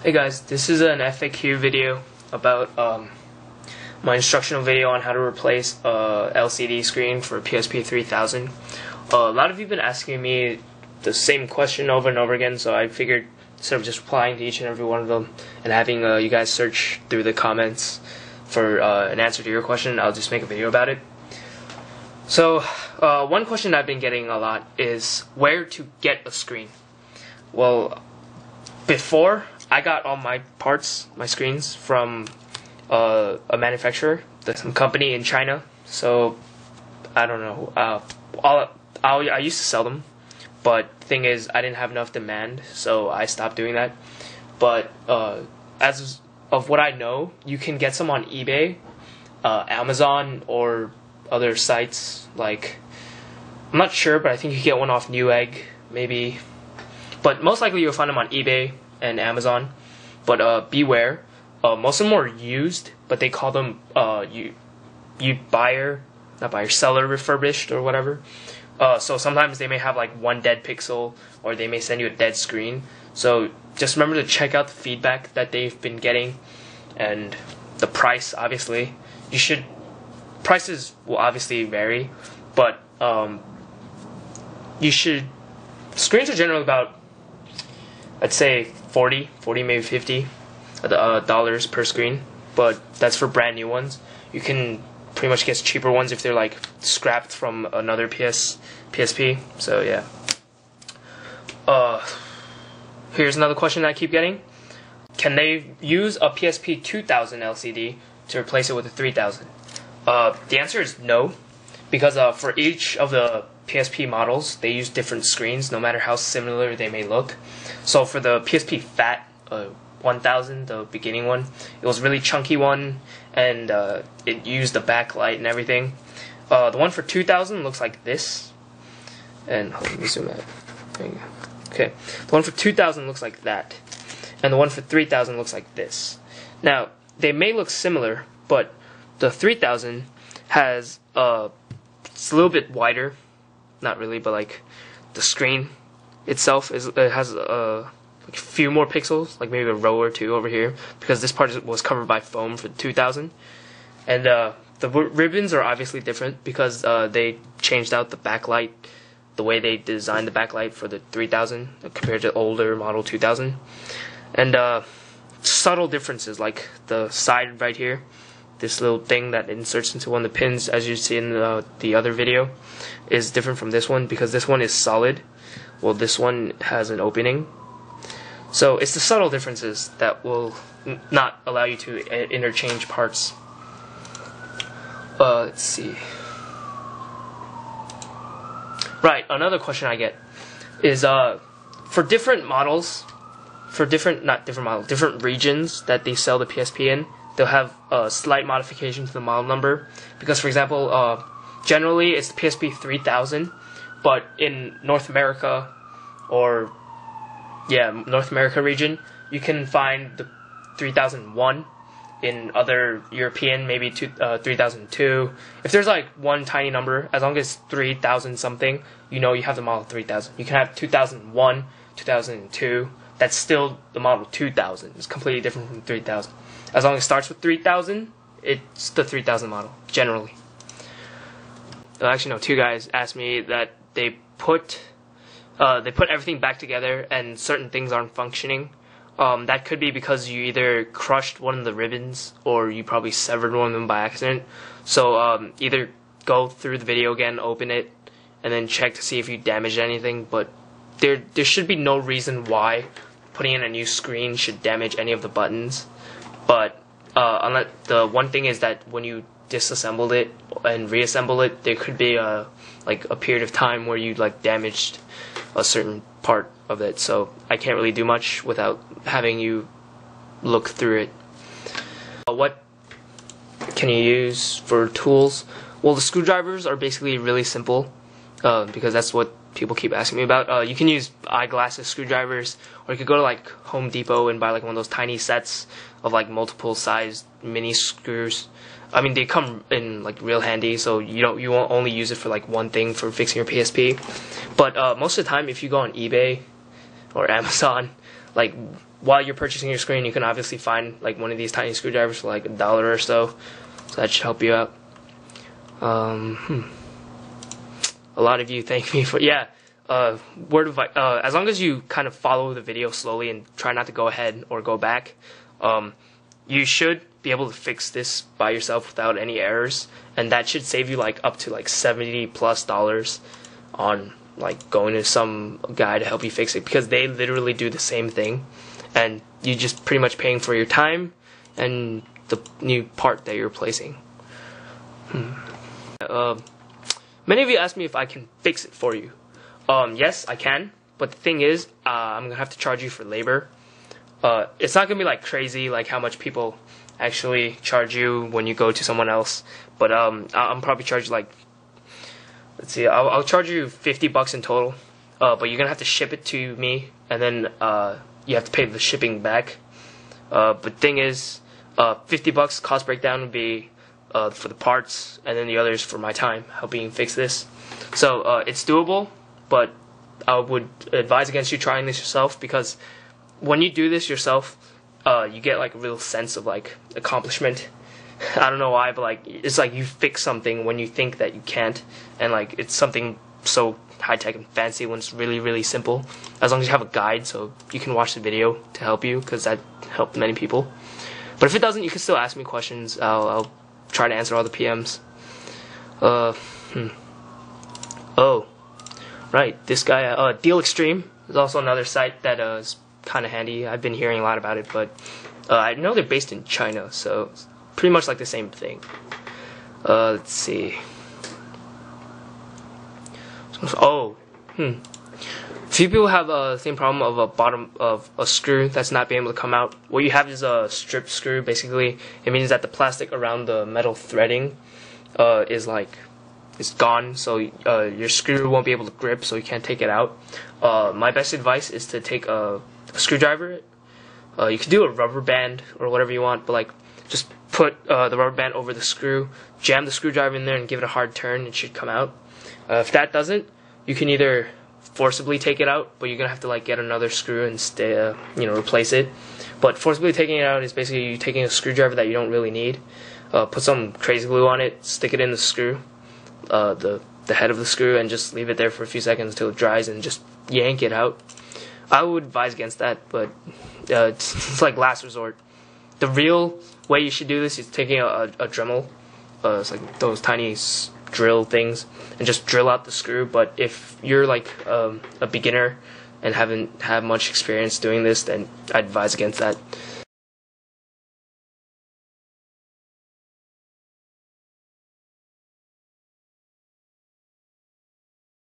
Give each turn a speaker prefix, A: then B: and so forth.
A: Hey guys, this is an FAQ video about my instructional video on how to replace a LCD screen for a PSP3000. A lot of you have been asking me the same question over and over again, so I figured instead of just replying to each and every one of them and having you guys search through the comments for an answer to your question, I'll just make a video about it. So one question I've been getting a lot is where to get a screen. Well, before I got all my parts, my screens, from a manufacturer, some company in China. So I don't know. I used to sell them, but the thing is, I didn't have enough demand, so I stopped doing that. But as of what I know, you can get some on eBay, Amazon, or other sites. Like, I'm not sure, but I think you can get one off Newegg, maybe. But most likely you'll find them on eBay and Amazon. But beware, most of them are used, but they call them seller refurbished or whatever. So sometimes they may have like one dead pixel, or they may send you a dead screen. So just remember to check out the feedback that they've been getting, and the price. Obviously, prices will obviously vary, but screens are generally about, I'd say 40 maybe 50 dollars per screen, but that's for brand new ones. You can pretty much get cheaper ones if they're like scrapped from another PSP. So yeah. Here's another question I keep getting. Can they use a PSP3000 LCD to replace it with a 3000? The answer is no, because for each of the PSP models, they use different screens, no matter how similar they may look. So for the PSP Fat 1000, the beginning one, it was a really chunky one, and it used the backlight and everything. The one for 2000 looks like this, and let me zoom out. There you go. Okay, the one for 2000 looks like that, and the one for 3000 looks like this. Now, they may look similar, but the 3000 has it's a little bit wider. Not really, but like the screen itself has a few more pixels, like maybe a row or two over here, because this part was covered by foam for the 2000. And the ribbons are obviously different because they changed out the backlight, the way they designed the backlight for the 3000 compared to older model 2000. And subtle differences, like the side right here, this little thing that inserts into one of the pins, as you see in the other video, is different from this one because this one is solid. Well, this one has an opening. So it's the subtle differences that will not allow you to interchange parts. Let's see. Right, another question I get is for different models, different regions that they sell the PSP in, they'll have a slight modification to the model number. Because, for example, generally it's the PSP3000, but in North America, or North America region, you can find the 3001. In other European, maybe 3002. If there's like one tiny number, as long as 3000 something, you know you have the model 3000. You can have 2001, 2002. That's still the model 2000. It's completely different from 3000. As long as it starts with 3000, it's the 3000 model, generally. Actually, no, two guys asked me that they put everything back together and certain things aren't functioning. That could be because you either crushed one of the ribbons or you probably severed one of them by accident. So either go through the video again, open it, and then check to see if you damaged anything. But there should be no reason why putting in a new screen should damage any of the buttons. But unless the one thing is that when you disassembled it and reassemble it, there could be a period of time where you damaged a certain part of it. So I can't really do much without having you look through it. What can you use for tools? Well, the screwdrivers are basically really simple, because that's what people keep asking me about. You can use eyeglasses screwdrivers, or you could go to like Home Depot and buy like one of those tiny sets of like multiple sized mini screws. I mean, they come in like real handy, so you won't only use it for like one thing for fixing your PSP. But most of the time, if you go on eBay or Amazon, like while you're purchasing your screen, you can obviously find like one of these tiny screwdrivers for like $1 or so. So that should help you out. A lot of you thank me for word of as long as you kind of follow the video slowly and try not to go ahead or go back, you should be able to fix this by yourself without any errors, and that should save you like up to like $70+ on like going to some guy to help you fix it, because they literally do the same thing, and you just pretty much paying for your time and the new part that you're replacing. Many of you asked me if I can fix it for you. Yes, I can, but the thing is, I'm gonna have to charge you for labor. It's not gonna be like crazy, like how much people actually charge you when you go to someone else. But I'm probably charge like, let's see, I'll charge you $50 in total. But you're gonna have to ship it to me, and then you have to pay the shipping back. But thing is, $50 cost breakdown would be for the parts, and then the others for my time helping fix this. So it's doable, but I would advise against you trying this yourself, because when you do this yourself, you get like a real sense of like accomplishment. I don't know why, but like it's like you fix something when you think that you can't, and like it's something so high tech and fancy when it's really, really simple. As long as you have a guide so you can watch the video to help you, because that helped many people. But if it doesn't, you can still ask me questions. I'll try to answer all the PMs. Oh, right, this guy, Deal Extreme is also another site that is kind of handy. I've been hearing a lot about it, but I know they're based in China, so it's pretty much like the same thing. Let's see. Few people have the same problem of a bottom of a screw that's not being able to come out. What you have is a strip screw. Basically, it means that the plastic around the metal threading is gone, so your screw won't be able to grip, so you can't take it out. My best advice is to take a screwdriver. You can do a rubber band or whatever you want, but like just put the rubber band over the screw, jam the screwdriver in there, and give it a hard turn. It should come out. If that doesn't, you can either forcibly take it out, but you're gonna have to like get another screw and replace it. But forcibly taking it out is basically you taking a screwdriver that you don't really need, put some crazy glue on it, stick it in the screw, the head of the screw, and just leave it there for a few seconds until it dries, and just yank it out. I would advise against that, but it's like last resort. The real way you should do this is taking a Dremel. It's like those tiny drill things, and just drill out the screw. But if you're like a beginner and haven't had much experience doing this, then I'd advise against that.